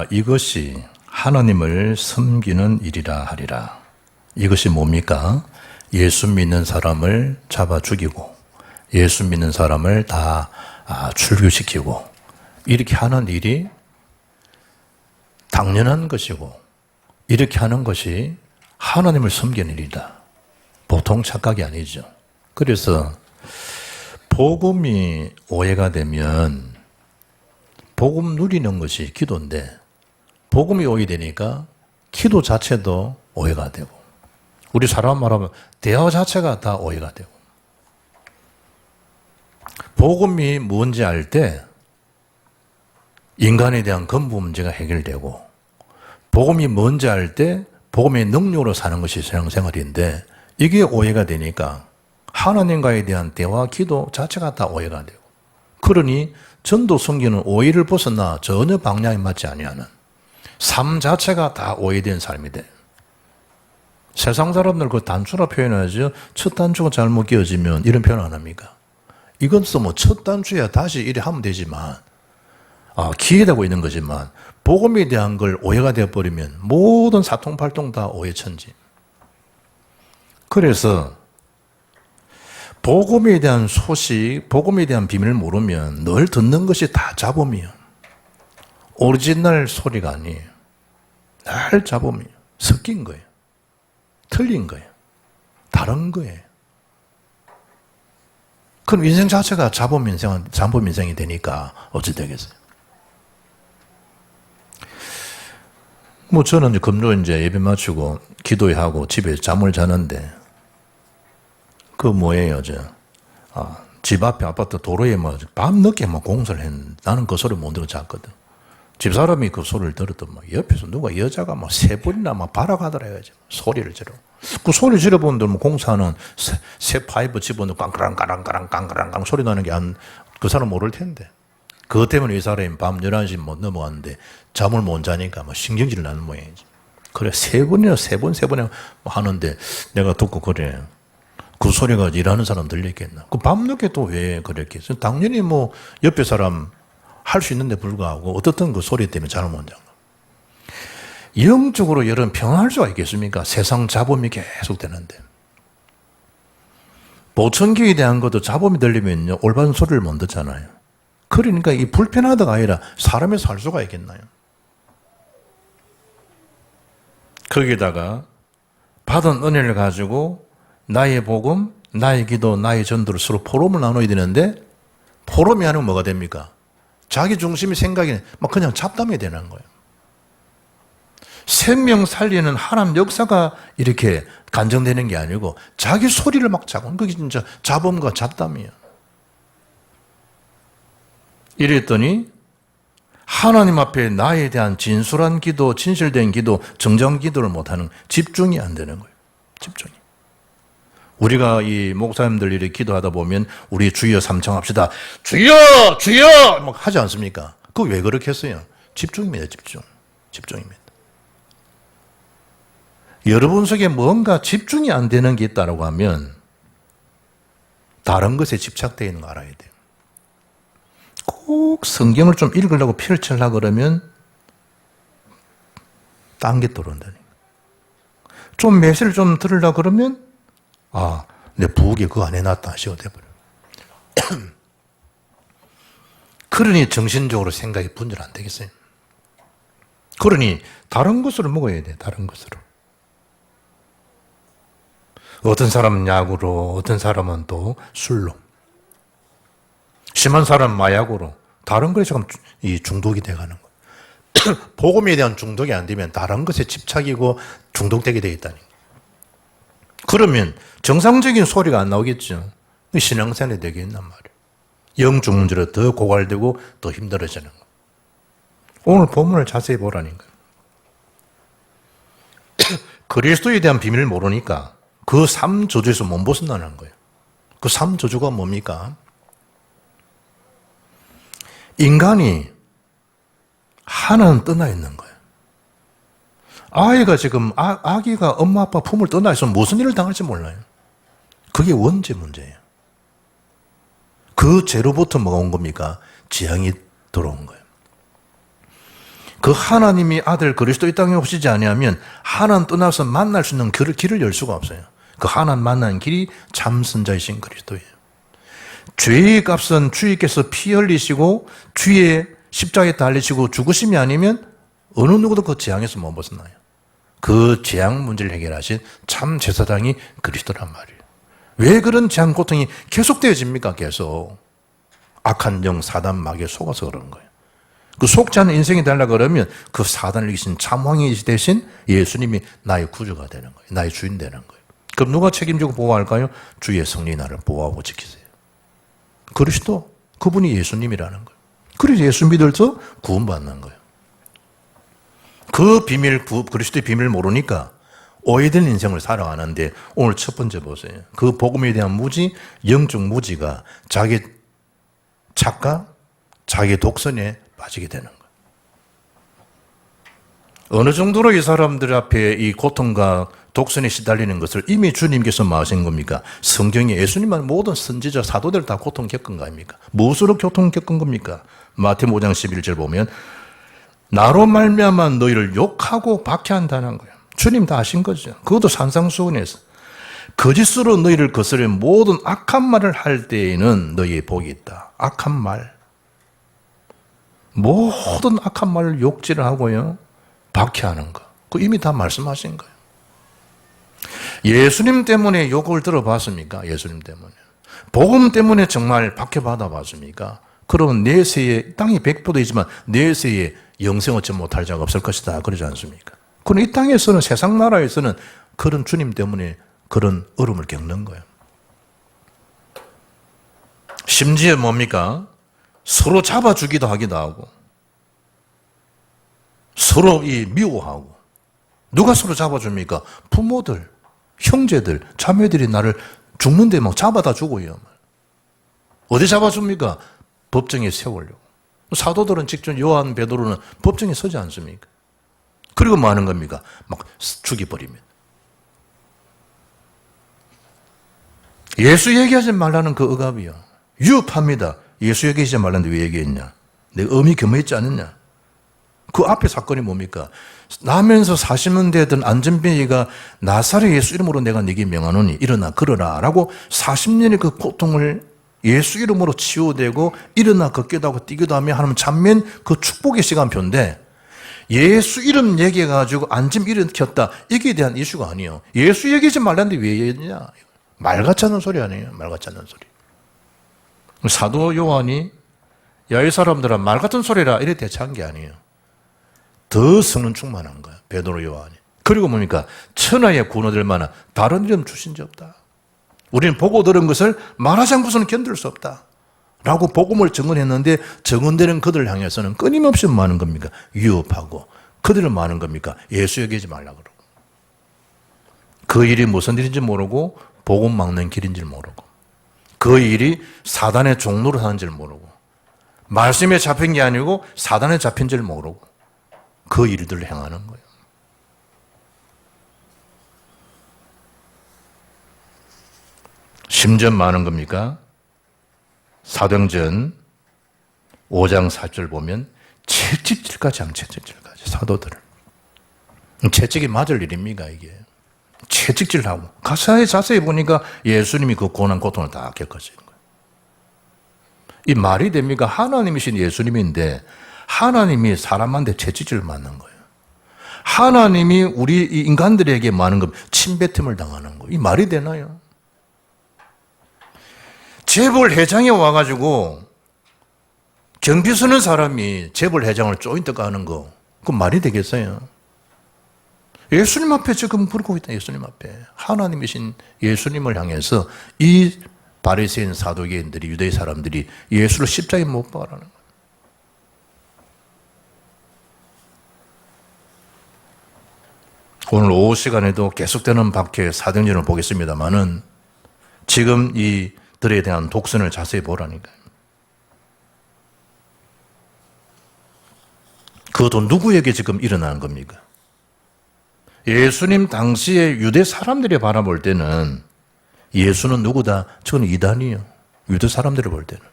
이것이 하나님을 섬기는 일이라 하리라. 이것이 뭡니까? 예수 믿는 사람을 잡아 죽이고 예수 믿는 사람을 다 출교시키고 이렇게 하는 일이 당연한 것이고 이렇게 하는 것이 하나님을 섬기는 일이다. 보통 착각이 아니죠. 그래서 복음이 오해가 되면 복음 누리는 것이 기도인데 복음이 오해되니까 기도 자체도 오해가 되고 우리 사람 말하면 대화 자체가 다 오해가 되고 복음이 뭔지 알 때 인간에 대한 근본 문제가 해결되고 복음이 뭔지 알 때 복음의 능력으로 사는 것이 신앙생활인데 이게 오해가 되니까 하나님과에 대한 대화, 기도 자체가 다 오해가 되고 그러니 전도 선교는 오해를 벗어나 전혀 방향이 맞지 아니하는 삶 자체가 다 오해된 삶이 돼. 세상 사람들 그 단추라 표현하죠. 첫 단추가 잘못 끼어지면 이런 표현 안 합니까? 이것도 뭐 첫 단추야 다시 이래 하면 되지만 기회되고 있는 거지만 복음에 대한 걸 오해가 되어버리면 모든 사통팔통 다 오해천지. 그래서 복음에 대한 소식, 복음에 대한 비밀을 모르면 늘 듣는 것이 다 잡음이에요. 오리지널 소리가 아니에요. 늘 잡음이에요. 섞인 거예요. 틀린 거예요. 다른 거예요. 그럼 인생 자체가 잡음 인생이 되니까 어찌 되겠어요? 저는 이제 금요 이제 예배 마치고 기도하고 집에 잠을 자는데 뭐예요, 집 앞에 아파트 도로에 밤늦게 공사를 했는데 나는 그 소리 못 들어 잤거든. 집사람이 그 소리를 들었더니 옆에서 누가 여자가 세 번이나 발악하더라 해가지 소리를 지르. 그 소리 지르본들 공사하는 새 파이프 집어넣고 깡깡깡깡깡깡깡 소리 나는 게 그 사람 모를 텐데. 그것 때문에 이 사람이 밤 11시 못 넘어갔는데 잠을 못 자니까 신경질 나는 모양이지. 그래, 세 번이나 하는데 내가 듣고 그래. 그 소리가 일하는 사람 들렸겠나? 그 밤늦게 또 왜 그랬겠어? 당연히 옆에 사람 할 수 있는데 불구하고 어떻든 그 소리 때문에 잠을 못 자고. 영적으로 여러분 평안할 수가 있겠습니까? 세상 잡음이 계속 되는데. 보천기에 대한 것도 잡음이 들리면요, 올바른 소리를 못 듣잖아요. 그러니까 이 불편하다가 아니라 사람이 살 수가 있겠나요? 거기다가 받은 은혜를 가지고 나의 복음, 나의 기도, 나의 전도를 서로 포럼을 나눠야 되는데 포럼이 하는 뭐가 됩니까? 자기 중심의 생각이 그냥 잡담이 되는 거예요. 생명 살리는 하나님 역사가 이렇게 간증되는 게 아니고 자기 소리를 자고 그게 진짜 잡음과 잡담이에요. 이랬더니 하나님 앞에 나에 대한 진솔한 기도, 진실된 기도, 정정 기도를 못하는 집중이 안 되는 거예요. 집중이. 우리가 이 목사님들 이렇게 기도하다 보면 우리 주여 삼창합시다. 주여! 주여! 하지 않습니까? 그거 왜 그렇게 했어요? 집중입니다. 집중입니다. 여러분 속에 뭔가 집중이 안 되는 게 있다고 하면 다른 것에 집착되어 있는 거 알아야 돼요. 꼭 성경을 좀 읽으려고 펼치려고 그러면 딴 게 들어온다니까. 좀 메시를 좀 들으려고 그러면 내 부엌에 그거 안 해놨다 하시고 돼버려요. 그러니 정신적으로 생각이 분열 안 되겠어요. 그러니 다른 것으로 먹어야 돼. 다른 것으로. 어떤 사람은 약으로, 어떤 사람은 또 술로, 심한 사람은 마약으로, 다른 것에 지금 이 중독이 돼가는 거예요. 복음에 대한 중독이 안 되면 다른 것에 집착이고 중독되게 되어 있다니. 그러면 정상적인 소리가 안 나오겠죠. 신앙생활이 되겠단 말이에요. 영적 문제로 더 고갈되고 더 힘들어지는 거예요. 오늘 본문을 자세히 보라니까요. 그리스도에 대한 비밀을 모르니까 그 3저주에서 못 벗어나는 거예요. 그 3저주가 뭡니까? 인간이 하나는 떠나 있는 거예요. 아이가 지금 아기가 엄마 아빠 품을 떠나 있으면 무슨 일을 당할지 몰라요. 그게 원죄 문제예요. 그 죄로부터 뭐가 온 겁니까? 재앙이 들어온 거예요. 그 하나님이 아들 그리스도 이 땅에 오시지 아니하면 하나님 떠나서 만날 수 있는 길을 열 수가 없어요. 그 하나님 만나는 길이 참 선자이신 그리스도예요. 죄의 값은 주님께서 피 흘리시고 주의 십자가에 달리시고 죽으심이 아니면 어느 누구도 그 재앙에서 못 벗어나요. 그 재앙 문제를 해결하신 참 제사장이 그리스도란 말이에요. 왜 그런 재앙 고통이 계속되어집니까? 계속. 악한 영 사단 마귀에 속아서 그러는 거예요. 그 속지 않은 인생이 되려고 그러면 그 사단을 이기신 참왕이 대신 예수님이 나의 구주가 되는 거예요. 나의 주인 되는 거예요. 그럼 누가 책임지고 보호할까요? 주의 성령이 나를 보호하고 지키세요. 그리스도, 그분이 예수님이라는 거예요. 그래서 예수 믿어서 구원받는 거예요. 그 비밀, 그리스도의 비밀을 모르니까 오해된 인생을 살아가는데 오늘 첫 번째 보세요. 그 복음에 대한 무지, 영적 무지가 자기 착각, 자기 독선에 빠지게 되는 거예요. 어느 정도로 이 사람들 앞에 이 고통과 독선에 시달리는 것을 이미 주님께서 마신 겁니까? 성경에 예수님만 모든 선지자, 사도들 다 고통 겪은 거 아닙니까? 무엇으로 고통 겪은 겁니까? 마태복음 5장 11절 보면 나로 말미암아 너희를 욕하고 박해한다는 거예요. 주님 다 아신 거죠. 그것도 산상수훈에서. 거짓으로 너희를 거스려 모든 악한 말을 할 때에는 너희의 복이 있다. 악한 말. 모든 악한 말을 욕질을 하고요. 박해하는 거. 그 이미 다 말씀하신 거예요. 예수님 때문에 욕을 들어봤습니까? 예수님 때문에. 복음 때문에 정말 박해받아 봤습니까? 그러면 내세에, 땅이 백보되지만 내세에 영생 얻지 못할 자가 없을 것이다. 그러지 않습니까? 그럼 이 땅에서는, 세상 나라에서는 그런 주님 때문에 그런 어려움을 겪는 거예요. 심지어 뭡니까? 서로 잡아주기도 하기도 하고, 서로 미워하고. 누가 서로 잡아줍니까? 부모들, 형제들, 자매들이 나를 죽는데 막 잡아다 주고요. 어디 잡아줍니까? 법정에 세우려고. 사도들은 직접 요한, 베드로는 법정에 서지 않습니까? 그리고 뭐 하는 겁니까? 막 죽여버리면. 예수 얘기하지 말라는 그 억압이요. 위협합니다. 예수 얘기하지 말라는데 왜 얘기했냐? 내가 엄히 겸허했지 않느냐? 그 앞에 사건이 뭡니까? 나면서 40년 되던 안전뱅이가 나사렛 예수 이름으로 내가 네게 명하노니 일어나 걸어라 라고 40년의 그 고통을 예수 이름으로 치유되고 일어나 걷기도 하고 뛰기도 하며 하나님 참면 그 축복의 시간표인데 예수 이름 얘기해가지고 안짐 일으켰다. 이게 대한 이슈가 아니에요. 예수 얘기하지 말라는데 왜 얘기했냐? 말 같지 않은 소리 아니에요. 말 같지 않은 소리. 사도 요한이 야, 이 사람들아 말 같은 소리라 이래 대처한 게 아니에요. 더 성령 충만한 거예요. 베드로 요한이. 그리고 뭡니까? 천하의 구원 얻을 만한 다른 이름 주신 적 없다. 우리는 보고 들은 것을 말하지 않고서는 견딜 수 없다. 라고 복음을 증언했는데 증언되는 그들을 향해서는 끊임없이 뭐 하는 겁니까? 위협하고 그들은 뭐 하는 겁니까? 예수 얘기하지 말라고 그러고 그 일이 무슨 일인지 모르고 복음 막는 길인지 모르고 그 일이 사단의 종로를 하는 줄 모르고 말씀에 잡힌 게 아니고 사단에 잡힌 줄 모르고 그 일들을 행하는 거예요. 심지어 많은 겁니까? 사도행전 5장 4절 보면 채찍질까지 하면 채찍질까지 사도들을. 채찍이 맞을 일입니까 이게? 채찍질하고 가사에 자세히 보니까 예수님이 그 고난 고통을 다 겪으신 거예요. 이 말이 됩니까? 하나님이신 예수님인데 하나님이 사람한테 채찍질을 맞는 거예요. 하나님이 우리 인간들에게 많은 것 침뱉음을 당하는 거예요. 이 말이 되나요? 재벌 회장에 와가지고 경비 서는 사람이 재벌 회장을 조인트 까는 거, 그건 말이 되겠어요? 예수님 앞에 지금 그러고 있다. 예수님 앞에 하나님이신 예수님을 향해서 이 바리새인 사두개인들이 유대 사람들이 예수를 십자가에 못 박으라는 거예요. 오늘 오후 시간에도 계속되는 박해 사도행전을 보겠습니다만은 지금 이 들에 대한 독선을 자세히 보라니까요. 그것도 누구에게 지금 일어나는 겁니까? 예수님 당시에 유대 사람들이 바라볼 때는 예수는 누구다? 저는 이단이요. 유대 사람들이 볼 때는.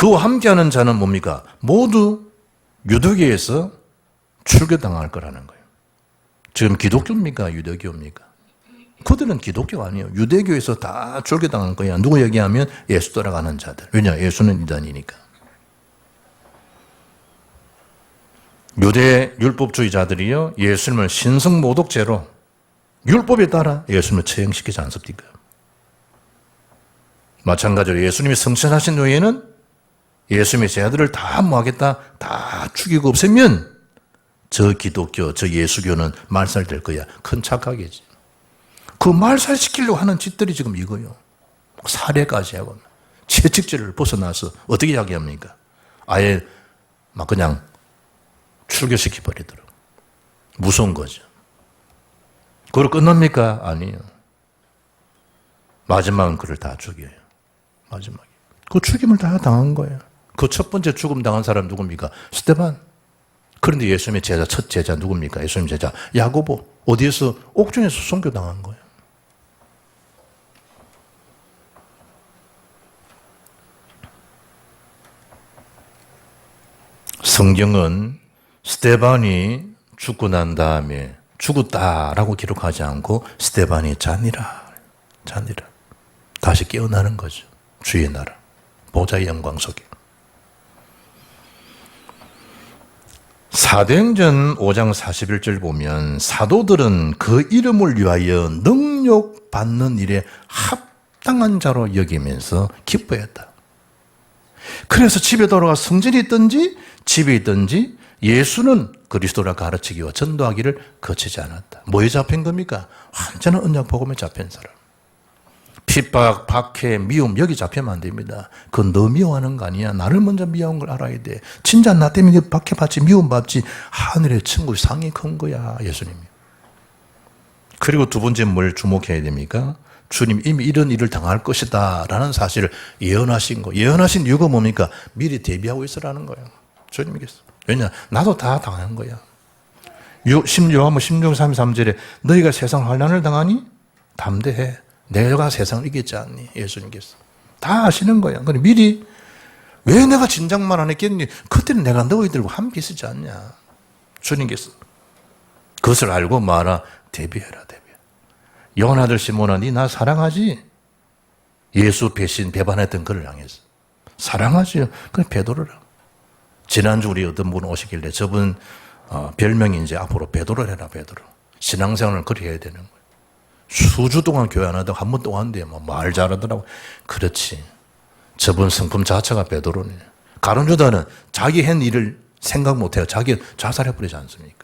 그와 함께하는 자는 뭡니까? 모두 유대교에서 출교당할 거라는 거예요. 지금 기독교입니까? 유대교입니까? 그들은 기독교 아니에요. 유대교에서 다 출교당할 거야. 누구 얘기하면 예수 따라가는 자들. 왜냐? 예수는 이단이니까. 유대 율법주의자들이요, 예수님을 신성모독죄로 율법에 따라 예수님을 처형시키지 않습니까? 마찬가지로 예수님이 성천하신 후에는 예수님의 제자들을 다 뭐하겠다? 다 죽이고 없애면 저 기독교, 저 예수교는 말살될 거야. 큰 착각이지. 그 말살시키려고 하는 짓들이 지금 이거요. 살해까지 하고 채찍질을 벗어나서 어떻게 이야기합니까? 아예 막 그냥 출교시켜버리더라고. 무서운 거죠. 그걸 끝납니까? 아니에요. 마지막은 그를 다 죽여요. 마지막에. 그 죽임을 다 당한 거예요. 그 첫 번째 죽음 당한 사람 누굽니까? 스데반. 그런데 예수님의 제자, 첫 제자 누굽니까? 예수님 제자 야고보. 어디에서? 옥중에서 순교당한 거예요. 성경은 스데반이 죽고 난 다음에 죽었다라고 기록하지 않고 스데반이 잔이라. 다시 깨어나는 거죠. 주의 나라. 보좌의 영광 속에. 사도행전 5장 41절 보면 사도들은 그 이름을 위하여 능력받는 일에 합당한 자로 여기면서 기뻐했다. 그래서 집에 돌아가 성전에 있든지 집에 있든지 예수는 그리스도라 가르치기와 전도하기를 거치지 않았다. 뭐에 잡힌 겁니까? 완전한 언약 복음에 잡힌 사람. 핍박, 박해, 미움 여기 잡히면 안 됩니다. 그건 너 미워하는 거 아니야. 나를 먼저 미워한 걸 알아야 돼. 진짜 나 때문에 박해받지 미움받지 하늘의 천국의 상이 큰 거야. 예수님이. 그리고 두 번째 뭘 주목해야 됩니까? 주님 이미 이런 일을 당할 것이다 라는 사실을 예언하신 거. 예언하신 이유가 뭡니까? 미리 대비하고 있으라는 거예요. 주님께서. 왜냐? 나도 다 당한 거야. 요한복음 16장 33절에 너희가 세상 환난을 당하니 담대해. 내가 세상을 이겼지 않니? 예수님께서. 다 아시는 거야. 그런데 미리 왜 내가 진작만 안 했겠니? 그때는 내가 너희들과 함께 있었지 않냐? 주님께서. 그것을 알고 말아. 대비해라. 요한 아들 시몬아, 니 나 사랑하지? 예수 배신, 배반했던 그를 향해서. 사랑하지요. 그래, 베드로라. 지난주 우리 어떤 분 오시길래 저분 별명이 이제 앞으로 베드로 해라, 베드로. 신앙생활을 그렇게 해야 되는 거예요. 수주 동안 교회 안 하다가 한 번도 왔는데 말 잘하더라고. 그렇지. 저분 성품 자체가 베드로네. 가룟유다는 자기 한 일을 생각 못해요. 자기 자살해버리지 않습니까?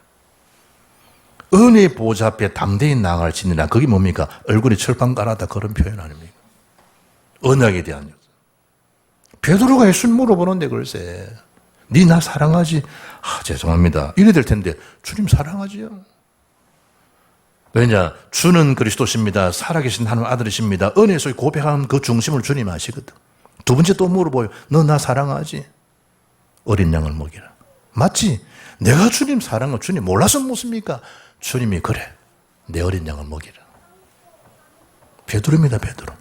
은혜의 보좌 앞에 담대히 나아갈 지니라. 그게 뭡니까? 얼굴에 철판 깔았다 그런 표현 아닙니까? 언약에 대한 요소. 베드로가 예수님 물어보는데 글쎄 니 나 사랑하지? 죄송합니다. 이래 될 텐데 주님 사랑하지요. 왜냐? 주는 그리스도십니다. 살아계신 하나님 아들이십니다. 은혜 속에 고백하는 그 중심을 주님 아시거든. 두 번째 또 물어봐요. 너 나 사랑하지? 어린 양을 먹이라. 맞지? 내가 주님 사랑을 주님 몰라서 묻습니까? 주님이 그래. 내 어린 양을 먹이라. 베드로입니다. 베드로.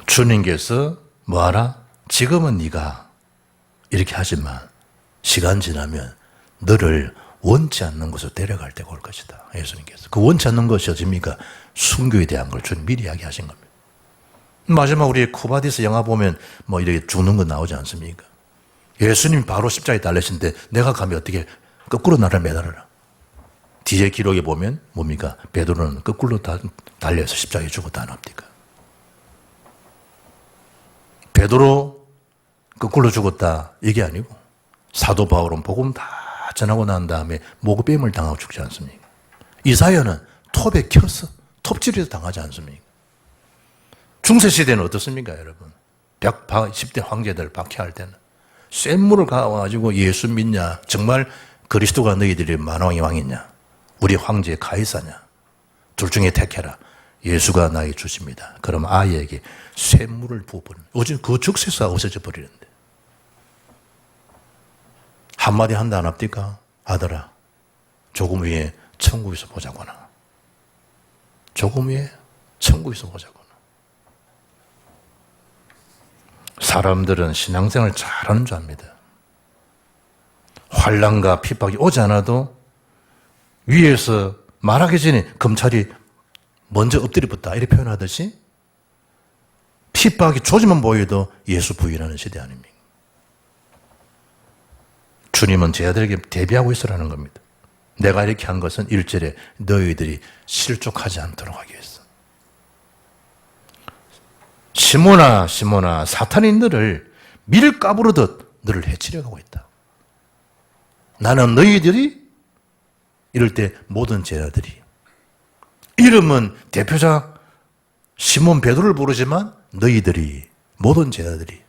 주님께서 뭐하라? 지금은 네가 이렇게 하지만 시간 지나면 너를 원치 않는 곳으로 데려갈 때가 올 것이다. 예수님께서. 그 원치 않는 것이 어딥니까? 순교에 대한 걸 주님 미리 이야기하신 겁니다. 마지막 우리 쿠바디스 영화 보면 뭐 이렇게 죽는 거 나오지 않습니까? 예수님 바로 십자가에 달리신데 내가 가면 어떻게 거꾸로 나를 매달아라. 뒤에 기록에 보면 뭡니까? 베드로는 거꾸로 달려서 십자가에 죽었다 안 합니까? 베드로 거꾸로 죽었다 이게 아니고 사도 바울은 복음 다 전하고 난 다음에 목뱀을 당하고 죽지 않습니까? 이사야는 톱에 켜서 톱질해서 당하지 않습니까? 중세시대는 어떻습니까, 여러분? 10대 황제들 박해할 때는 센 물을 가가지고 예수 믿냐? 정말 그리스도가 너희들이 만왕의 왕이냐? 우리 황제 가이사냐? 둘 중에 택해라. 예수가 나의 주십니다. 그럼 아이에게 샘물을 부어버리는. 요즘 그 즉세서 없어져 버리는데. 한마디 한다 안 합니까? 아들아, 조금 위에 천국에서 보자거나. 조금 위에 천국에서 보자거나. 사람들은 신앙생활 잘하는 줄 압니다. 환난과 핍박이 오지 않아도 위에서 말하기 전에 검찰이 먼저 엎드려 붙다 이렇게 표현하듯이 핍박이 조짐만 보여도 예수 부인하는 시대 아닙니까? 주님은 제 아들에게 대비하고 있으라는 겁니다. 내가 이렇게 한 것은 1절에 너희들이 실족하지 않도록 하기 위해서. 시몬아 시몬아 사탄이 너를 밀가부르듯 너를 해치려고 하고 있다. 나는 너희들이 이럴 때 모든 제자들이 이름은 대표자 시몬 베드로를 부르지만 너희들이 모든 제자들이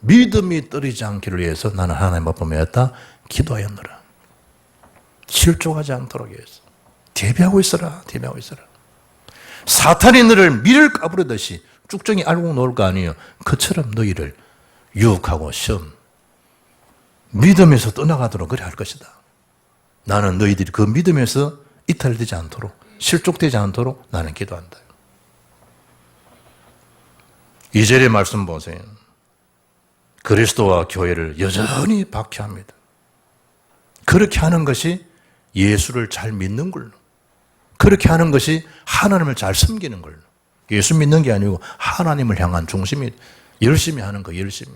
믿음이 떨어지지 않기를 위해서 나는 하나님 앞에 매었다 기도하였노라. 실족하지 않도록 위해서 대비하고 있어라. 대비하고 있어라. 사탄이 너를 밀을 까부르듯이 쭉정이 알고 놓을 거 아니에요. 그처럼 너희를 유혹하고 시험 믿음에서 떠나가도록 그래 할 것이다. 나는 너희들이 그 믿음에서 이탈되지 않도록 실족되지 않도록 나는 기도한다. 2절의 말씀 보세요. 그리스도와 교회를 여전히 박해합니다. 그렇게 하는 것이 예수를 잘 믿는 걸로. 그렇게 하는 것이 하나님을 잘 섬기는 걸로. 예수 믿는 게 아니고 하나님을 향한 중심이 열심히 하는 거 열심히.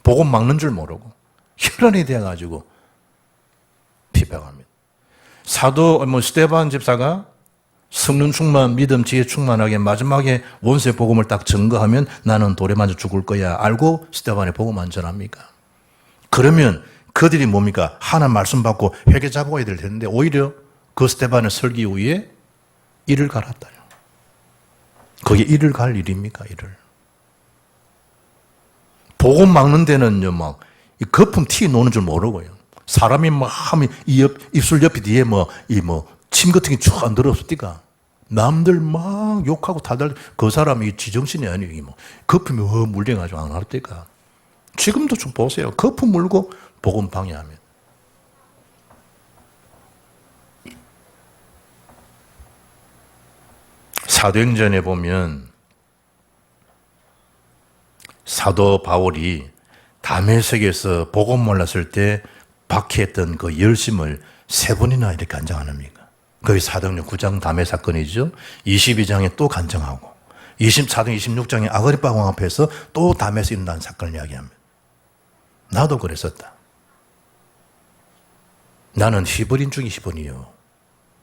복음 막는 줄 모르고 혈안이 되어가지고 비방합니다. 사도 스데반 집사가 성령 충만, 믿음, 지혜 충만하게 마지막에 원수의 복음을 딱 증거하면 나는 돌에 맞아 죽을 거야. 알고 스데반의 복음 안 전합니까? 그러면 그들이 뭡니까? 하나님 말씀 받고 회개 잡아야 될 텐데 오히려 그 스데반의 설교 이후에 이를 갈았다요. 그게 이를 갈 일입니까? 이를. 복음 막는 데는요, 막 거품 티 노는 줄 모르고요. 사람이 막 하면 입술 옆에 뒤에 침 같은 게 쭉 안 들었을까? 남들 막 욕하고 다들 그 사람이 지정신이 아니고 거품이 물려가지고 안 할 때가. 지금도 좀 보세요. 거품 물고 복음 방해하면. 사도행전에 보면 사도 바울이 다메섹에서 복음 몰랐을 때 박해했던 그 열심을 3번이나 이렇게 간증 안 합니까? 거기 사도행전 9장 담에 사건이죠. 22장에 또 간증하고 24장 26장에 아그리파 왕 앞에서 또 담에서 일어난 사건을 이야기합니다. 나도 그랬었다. 나는 히브리인 중에 히브리요.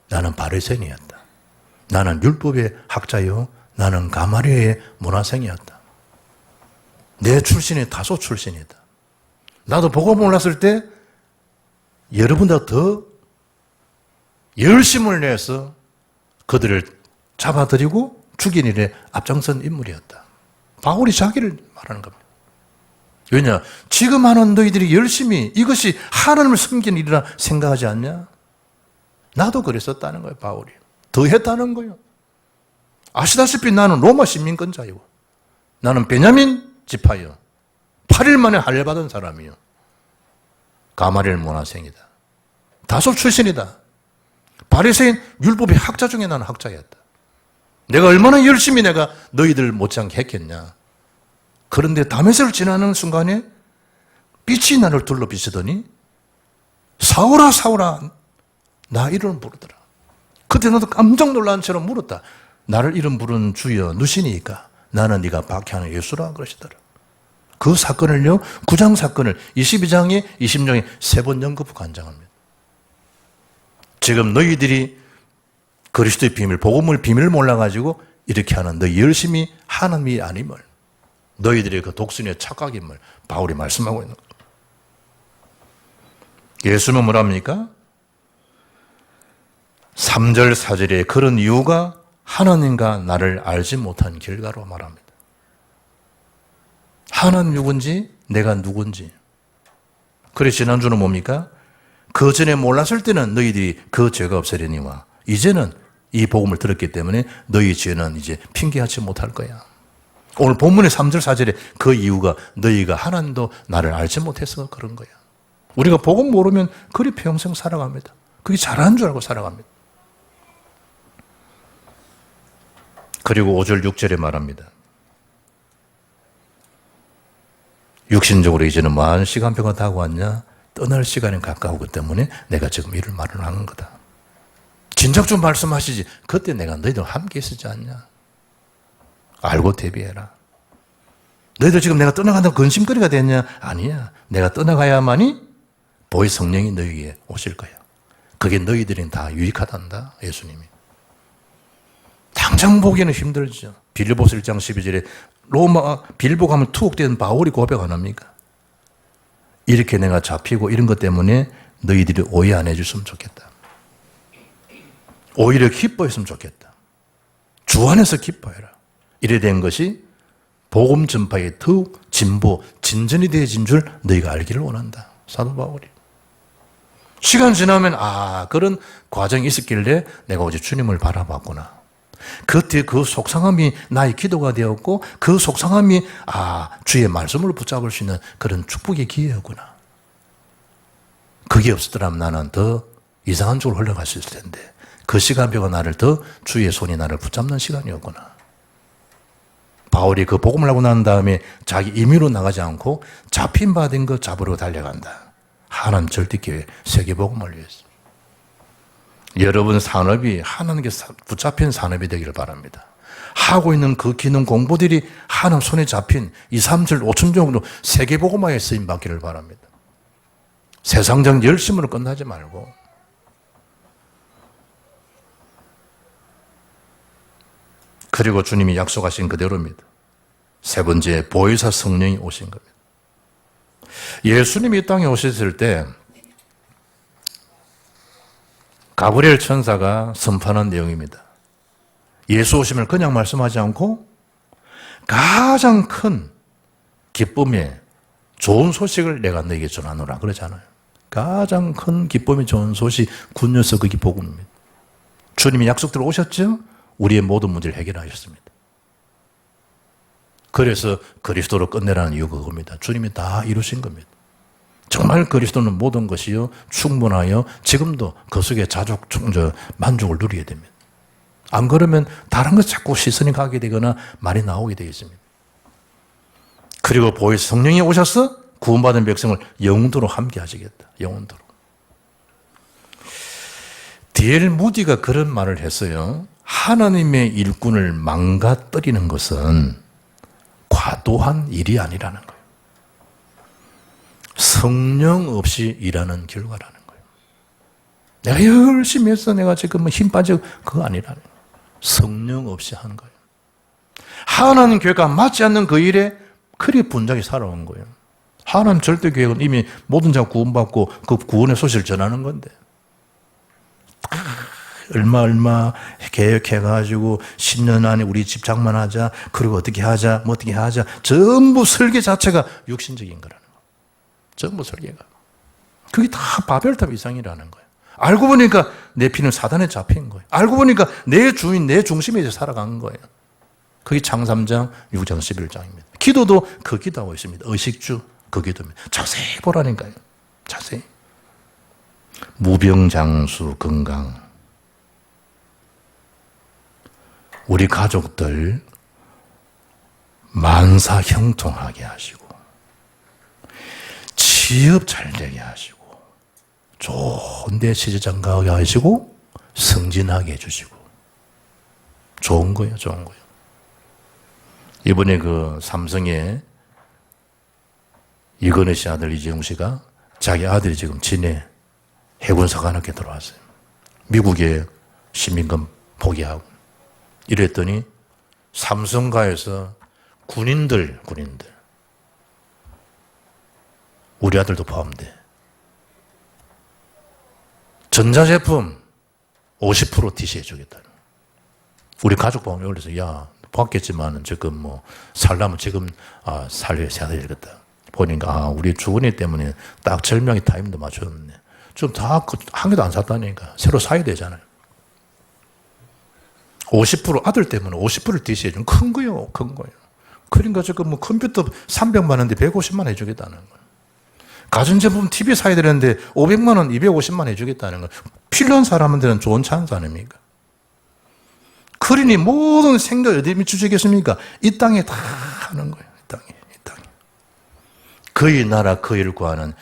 나는 바리새인이었다. 나는 율법의 학자요. 나는 가마리의 문화생이었다. 내 출신이 다소 출신이다. 나도 복음 몰랐을 때 여러분보다 더 열심을 내서 그들을 잡아들이고 죽인 일에 앞장선 인물이었다. 바울이 자기를 말하는 겁니다. 왜냐? 지금 하는 너희들이 열심히 이것이 하나님을 섬기는 일이라 생각하지 않냐? 나도 그랬었다는 거예요. 바울이. 더 했다는 거예요. 아시다시피 나는 로마 시민권자이고 나는 베냐민 지파요. 8일 만에 할례받은 사람이요. 가마리엘 문화생이다. 다소 출신이다. 바리새인 율법의 학자 중에 나는 학자였다. 내가 얼마나 열심히 내가 너희들 못지않게 했겠냐. 그런데 다메섹을 지나는 순간에 빛이 나를 둘러 비치더니 사울아 사울아 나 이름 부르더라. 그때 나도 깜짝 놀란 채로 물었다. 나를 이름 부른 주여 누시니까 나는 네가 박해하는 예수라 그러시더라. 그 사건을요 9장 사건을 22장에 20장에 3번 연거푸 간증합니다. 지금 너희들이 그리스도의 비밀 복음을 비밀을 몰라가지고 이렇게 하는 너희 열심히 하나님이 아님을 너희들의 그 독순의 착각임을 바울이 말씀하고 있는 거예요. 예수는 뭐랍니까? 3절 4절에 그런 이유가 하나님과 나를 알지 못한 결과로 말합니다. 하나님 누군지 내가 누군지. 그래 지난주는 뭡니까? 그 전에 몰랐을 때는 너희들이 그 죄가 없으려니와 이제는 이 복음을 들었기 때문에 너희 죄는 이제 핑계하지 못할 거야. 오늘 본문의 3절 4절에 그 이유가 너희가 하나님도 나를 알지 못해서 그런 거야. 우리가 복음 모르면 그리 평생 살아갑니다. 그게 잘하는 줄 알고 살아갑니다. 그리고 5절 6절에 말합니다. 육신적으로 이제는 많은 시간표가 다가왔냐? 떠날 시간이 가까우기 때문에 내가 지금 이를 말을 하는 거다. 진작 좀 말씀하시지. 그때 내가 너희들 함께 있었지 않냐? 알고 대비해라. 너희들 지금 내가 떠나간다고 근심거리가 됐냐? 아니야. 내가 떠나가야만이 보혜 성령이 너희에게 오실 거야. 그게 너희들은 다 유익하단다. 예수님이. 당장 보기에는 힘들죠. 빌립보서 1장 12절에 로마 빌보 가면 투옥된 바울이 고백 안 합니까? 이렇게 내가 잡히고 이런 것 때문에 너희들이 오해 안 해줬으면 좋겠다. 오히려 기뻐했으면 좋겠다. 주 안에서 기뻐해라. 이래 된 것이 복음 전파의 더욱 진보, 진전이 되어진 줄 너희가 알기를 원한다. 사도 바울이. 시간 지나면 그런 과정이 있었길래 내가 어제 주님을 바라봤구나. 그때 그 속상함이 나의 기도가 되었고 그 속상함이 주의 말씀을 붙잡을 수 있는 그런 축복의 기회였구나. 그게 없었더라면 나는 더 이상한 쪽으로 흘러갈 수 있을 텐데 그 시간표가 나를 더 주의 손이 나를 붙잡는 시간이었구나. 바울이 그 복음을 하고 난 다음에 자기 임의로 나가지 않고 잡힌 바 된 거 잡으러 달려간다. 하나님 절대교회 세계복음을 위해서. 여러분 산업이 하나님께 붙잡힌 산업이 되기를 바랍니다. 하고 있는 그 기능 공부들이 하나님 손에 잡힌 2, 3절, 5천 정도 세계복음화에 쓰임 받기를 바랍니다. 세상적 열심으로 끝나지 말고 그리고 주님이 약속하신 그대로입니다. 세 번째, 보혜사 성령이 오신 겁니다. 예수님이 이 땅에 오셨을 때 가브리엘 천사가 선포한 내용입니다. 예수 오심을 그냥 말씀하지 않고 가장 큰 기쁨의 좋은 소식을 내가 너에게 전하노라 그러잖아요. 가장 큰 기쁨의 좋은 소식, 굿뉴스 그게 복음입니다. 주님이 약속대로 오셨죠? 우리의 모든 문제를 해결하셨습니다. 그래서 그리스도로 끝내라는 이유가 그겁니다. 주님이 다 이루신 겁니다. 정말 그리스도는 모든 것이요 충분하여 지금도 그 속에 만족을 누리게 됩니다. 안 그러면 다른 것 자꾸 시선이 가게 되거나 말이 나오게 되겠습니다. 그리고 보혜 성령이 오셔서 구원받은 백성을 영원토록 함께 하시겠다. 영원토록. D.L. 무디가 그런 말을 했어요. 하나님의 일꾼을 망가뜨리는 것은 과도한 일이 아니라는 거예요. 성령 없이 일하는 결과라는 거예요. 내가 열심히 해서 내가 지금 힘 빠져 그거 아니라는 거예요. 성령 없이 하는 거예요. 하나님 교회가 맞지 않는 그 일에 그리 분작이 살아온 거예요. 하나님 절대 교회는 이미 모든 자가 구원받고 그 구원의 소식을 전하는 건데 얼마 계획해가지고 10년 안에 우리 집 장만하자, 그리고 어떻게 하자, 뭐 어떻게 하자, 전부 설계 자체가 육신적인 거라는 거예요. 전부 설계가. 그게 다 바벨탑 이상이라는 거예요. 알고 보니까 내 피는 사단에 잡힌 거예요. 알고 보니까 내 주인, 내 중심에 살아간 거예요. 그게 창 3장, 6장, 11장입니다. 기도도 그 기도하고 있습니다. 의식주, 그 기도입니다. 자세히 보라니까요. 자세히. 무병장수 건강. 우리 가족들 만사 형통하게 하시고 취업 잘 되게 하시고 좋은 데 시집장 가게 하시고 승진하게 해주시고 좋은 거예요. 좋은 거예요. 이번에 그 삼성의 이건희 씨 아들 이재용 씨가 자기 아들이 지금 진해 해군사관학교에 들어왔어요. 미국에 시민권 포기하고 이랬더니 삼성가에서 군인들 우리 아들도 포함돼. 전자제품 50% TC 해주겠다는. 우리 가족 보험에 올려서 야 봤겠지만은 지금 뭐 살려면 지금 살려야 되겠다. 보니까 우리 주거니 때문에 딱 절명의 타임도 맞췄네. 좀 다 한 개도 안 샀다니까 새로 사야 되잖아요. 50% 아들 때문에 50%를 DC해 준 큰 거예요, 큰 거예요. 그러니까 지금 뭐 컴퓨터 300만 원인데 150만 원 해주겠다는 거예요. 가전제품 TV 사야 되는데 500만 원, 250만 원 해주겠다는 거예요. 필요한 사람들은 좋은 찬스 아닙니까? 그러니 모든 생각 어디 주시겠습니까? 이 땅에 다 하는 거예요. 이 땅에. 그의 나라 그의를 구하는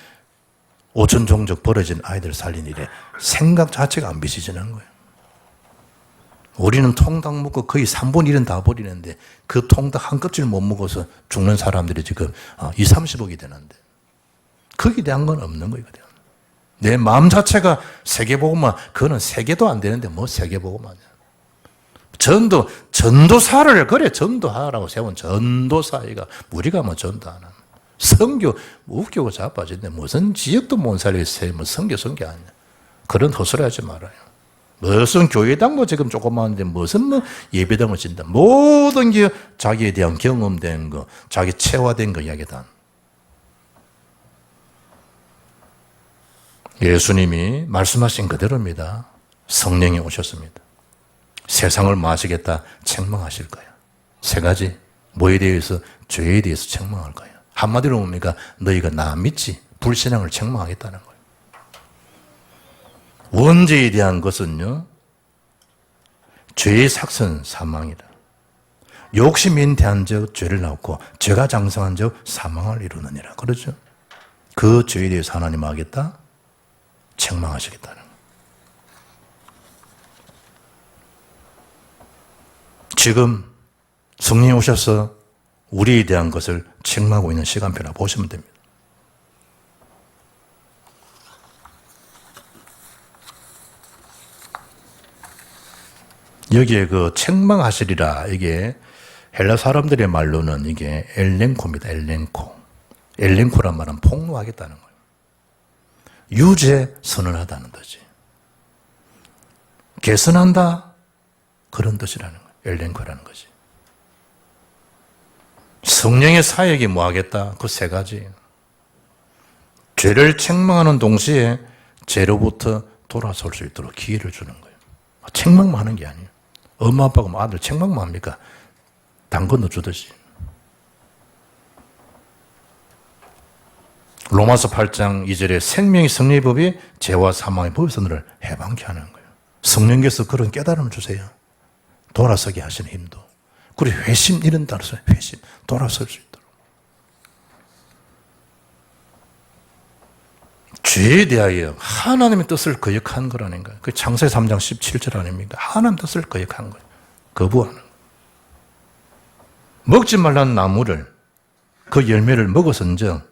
5천 종족 벌어진 아이들 살린 일에 생각 자체가 안 비춰지는 거예요. 우리는 통닭 먹고 거의 3분의 1은 다 버리는데 그 통닭 한 껍질 못 먹어서 죽는 사람들이 지금 2, 30억이 되는데 거기에 대한 건 없는 거예요. 내 마음 자체가 세계복음화, 그거는 세계도 안 되는데 뭐 세계복음화냐. 전도사를 그래 전도하라고 세운 전도사이가 우리가 뭐 전도하나. 선교, 웃기고 자빠진데 무슨 지역도 못 살리겠어요. 뭐 선교 아니야. 그런 헛소리 하지 말아요. 무슨 교회당 뭐 지금 조그마한데 무슨 뭐 예배당을 진다. 모든 게 자기에 대한 경험된 거, 자기 체화된 거 이야기다. 예수님이 말씀하신 그대로입니다. 성령이 오셨습니다. 세상을 마시겠다 책망하실 거예요. 세 가지. 뭐에 대해서? 죄에 대해서 책망할 거예요. 한마디로 뭡니까? 너희가 나 믿지? 불신앙을 책망하겠다는 거예요. 원죄에 대한 것은요, 죄의 삭선 사망이다. 욕심인 대한 적 죄를 낳고 죄가 장성한 적 사망을 이루느니라. 그렇죠? 그 죄에 대해서 하나님 하겠다? 책망하시겠다는 거예요. 지금 성령이 오셔서 우리에 대한 것을 책망하고 있는 시간표라 보시면 됩니다. 여기에 그 책망하시리라, 이게 헬라 사람들의 말로는 이게 엘렌코입니다. 엘렌코. 엘렌코란 말은 폭로하겠다는 거예요. 유죄 선언하다는 뜻이. 개선한다? 그런 뜻이라는 거예요. 엘렌코라는 것이. 성령의 사역이 뭐 하겠다? 그 세 가지. 죄를 책망하는 동시에 죄로부터 돌아설 수 있도록 기회를 주는 거예요. 책망만 하는 게 아니에요. 엄마 아빠가 뭐 아들 책망만 합니까? 당근도 주듯이. 로마서 8장 2절에 생명의 승리의 법이 죄와 사망의 법에서 너를 해방케 하는 거예요. 성령께서 그런 깨달음을 주세요. 돌아서게 하시는 힘도. 그리고 회심 이런 단어서 회심, 돌아설 수 있도록. 죄에 대하여 하나님의 뜻을 거역한 거라는 거예요. 그 창세기 3장 17절 아닙니까? 하나님의 뜻을 거역한 거예요. 거부하는 거예요. 먹지 말라는 나무를, 그 열매를 먹었은즉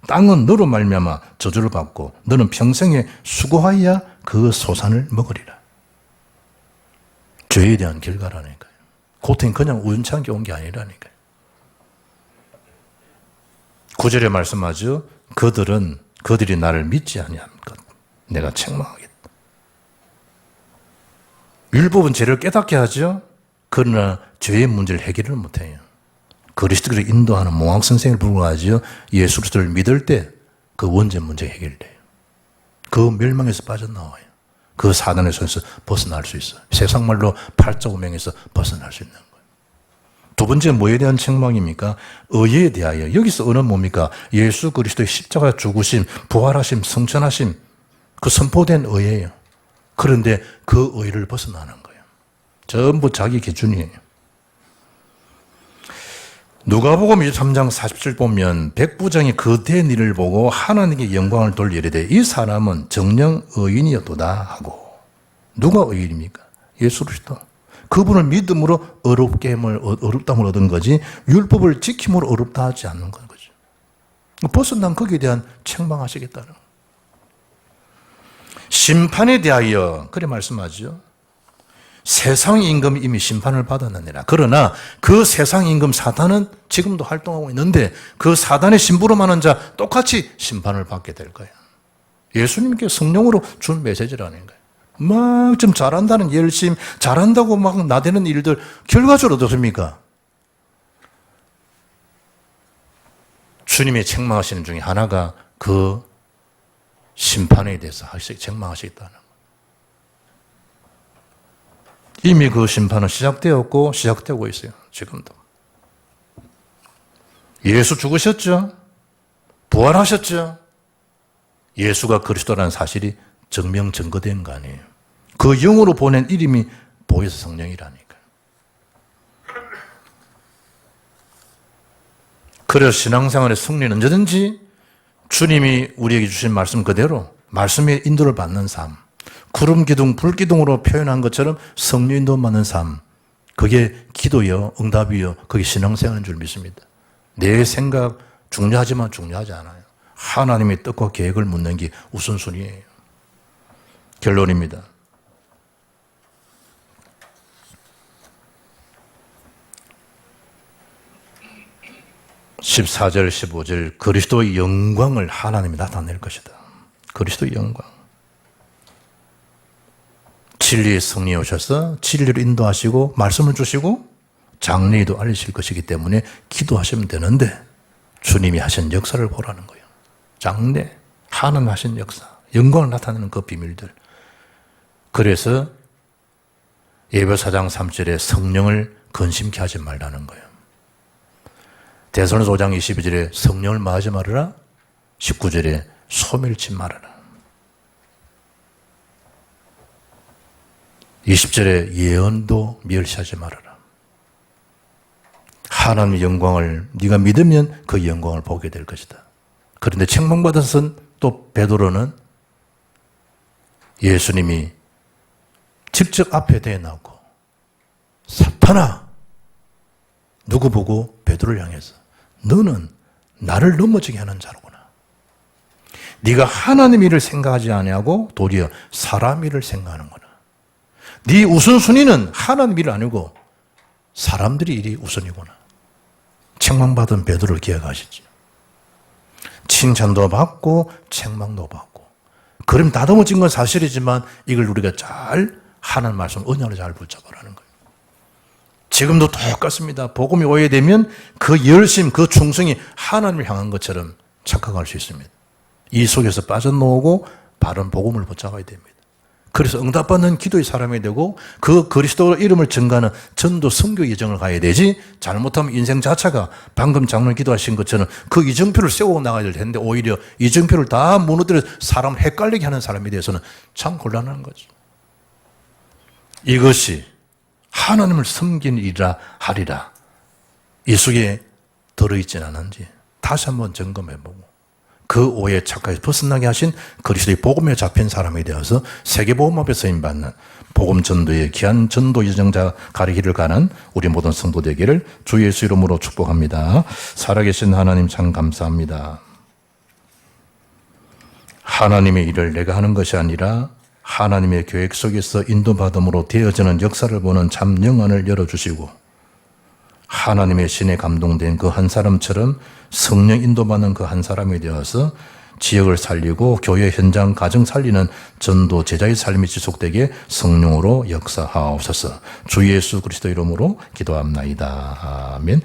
땅은 너로 말미암아 저주를 받고 너는 평생에 수고하여야 그 소산을 먹으리라. 죄에 대한 결과라니까요. 고통이 그냥 우연찮게 온 게 아니라니까요. 9절에 말씀하죠. 그들이 나를 믿지 아니하니까 내가 책망하겠다. 율법은 죄를 깨닫게 하죠. 그러나 죄의 문제를 해결을 못해요. 그리스도를 인도하는 몽학 선생을 불러가지고 예수 그리스도를 믿을 때 그 원죄 문제가 해결돼요. 그 멸망에서 빠져나와요. 그 사단의 손에서 벗어날 수 있어요. 세상 말로 팔자오명에서 벗어날 수 있는 거예요. 두 번째 뭐에 대한 책망입니까? 의에 대하여. 여기서 의는 뭡니까? 예수 그리스도의 십자가 죽으심, 부활하심, 성천하심, 그 선포된 의예요. 그런데 그 의를 벗어나는 거예요. 전부 자기 기준이에요. 누가복음 23장 47 보면 백부장이 그 된 일을 보고 하나님께 영광을 돌려 이르되 이 사람은 정령 의인이었도다 하고. 누가 의인입니까? 예수 그리스도. 그분을 믿음으로 어렵다함을 얻은 거지 율법을 지킴으로 어렵다 하지 않는 거죠. 벗어난 거기에 대한 책망하시겠다는 거예요. 심판에 대하여 그래 말씀하죠. 세상 임금이 이미 심판을 받았느니라. 그러나 그 세상 임금 사단은 지금도 활동하고 있는데 그 사단의 심부름하는 자 똑같이 심판을 받게 될 거예요. 예수님께 성령으로 준 메시지라는 거예요. 막 좀 잘한다는 열심, 잘한다고 막 나대는 일들 결과적으로 어떻습니까? 주님의 책망하시는 중에 하나가 그 심판에 대해서 책망하시겠다는 거예요. 이미 그 심판은 시작되었고 시작되고 있어요. 지금도. 예수 죽으셨죠? 부활하셨죠? 예수가 그리스도라는 사실이 증명증거된 거 아니에요. 그 영으로 보낸 이름이 보혜사 성령이라니까요. 그래서 신앙생활의 승리는 언제든지 주님이 우리에게 주신 말씀 그대로 말씀의 인도를 받는 삶, 구름 기둥, 불 기둥으로 표현한 것처럼 성령 인도 받는 삶, 그게 기도요, 응답이요, 그게 신앙생활인 줄 믿습니다. 내 생각 중요하지만 중요하지 않아요. 하나님의 뜻과 계획을 묻는 게 우선순위예요. 결론입니다. (14절) (15절) 그리스도의 영광을 하나님이 나타낼 것이다. 그리스도의 영광. 진리의 성령이 오셔서 진리를 인도하시고 말씀을 주시고 장래에도 알리실 것이기 때문에 기도하시면 되는데 주님이 하신 역사를 보라는 거예요. 장래, 하나님 하신 역사, 영광을 나타내는 그 비밀들. 그래서 예배서 4장 3절에 성령을 근심케 하지 말라는 거예요. 데살로니가 5장 22절에 성령을 마하지 말아라. 19절에 소멸치 말아라. 20절에 예언도 멸시하지 말아라. 하나님의 영광을 네가 믿으면 그 영광을 보게 될 것이다. 그런데 책망받아서 또 베드로는 예수님이 직접 앞에 대놓고 사탄아, 누구 보고? 베드로를 향해서 너는 나를 넘어지게 하는 자로구나. 네가 하나님 일을 생각하지 아니하고 도리어 사람 일을 생각하는구나. 네 우선순위는 하나님 일이 아니고 사람들이 일이 우선이구나. 책망받은 베드로를 기억하시죠? 칭찬도 받고 책망도 받고. 그럼 다듬어진 건 사실이지만 이걸 우리가 잘 하나님 말씀 언약을 잘 붙잡으라는 거예요. 지금도 똑같습니다. 복음이 오해되면 그 열심, 그 충성이 하나님을 향한 것처럼 착각할 수 있습니다. 이 속에서 빠져나오고 바른 복음을 붙잡아야 됩니다. 그래서 응답받는 기도의 사람이 되고 그 그리스도 이름을 증가하는 전도 선교 예정을 가야 되지, 잘못하면 인생 자체가 방금 장로님 기도하신 것처럼 그 이정표를 세우고 나가야 될 텐데 오히려 이정표를 다 무너뜨려 사람을 헷갈리게 하는 사람에 대해서는 참 곤란한 거죠. 이것이 하나님을 섬기는 일이라 하리라. 이 속에 들어있지는 않은지 다시 한번 점검해보고 그 오해 착각에서 벗어나게 하신 그리스도의 복음에 잡힌 사람이 되어서 세계복음 앞에 쓰임받는 복음 전도의 귀한 전도 예정자 가리기를 가는 우리 모든 성도 되기를 주 예수 이름으로 축복합니다. 살아계신 하나님 참 감사합니다. 하나님의 일을 내가 하는 것이 아니라 하나님의 계획 속에서 인도받음으로 되어지는 역사를 보는 참 영안을 열어주시고 하나님의 신에 감동된 그 한 사람처럼 성령 인도받는 그 한 사람이 되어서 지역을 살리고 교회 현장 가정 살리는 전도 제자의 삶이 지속되게 성령으로 역사하옵소서. 주 예수 그리스도 이름으로 기도합나이다. 아멘.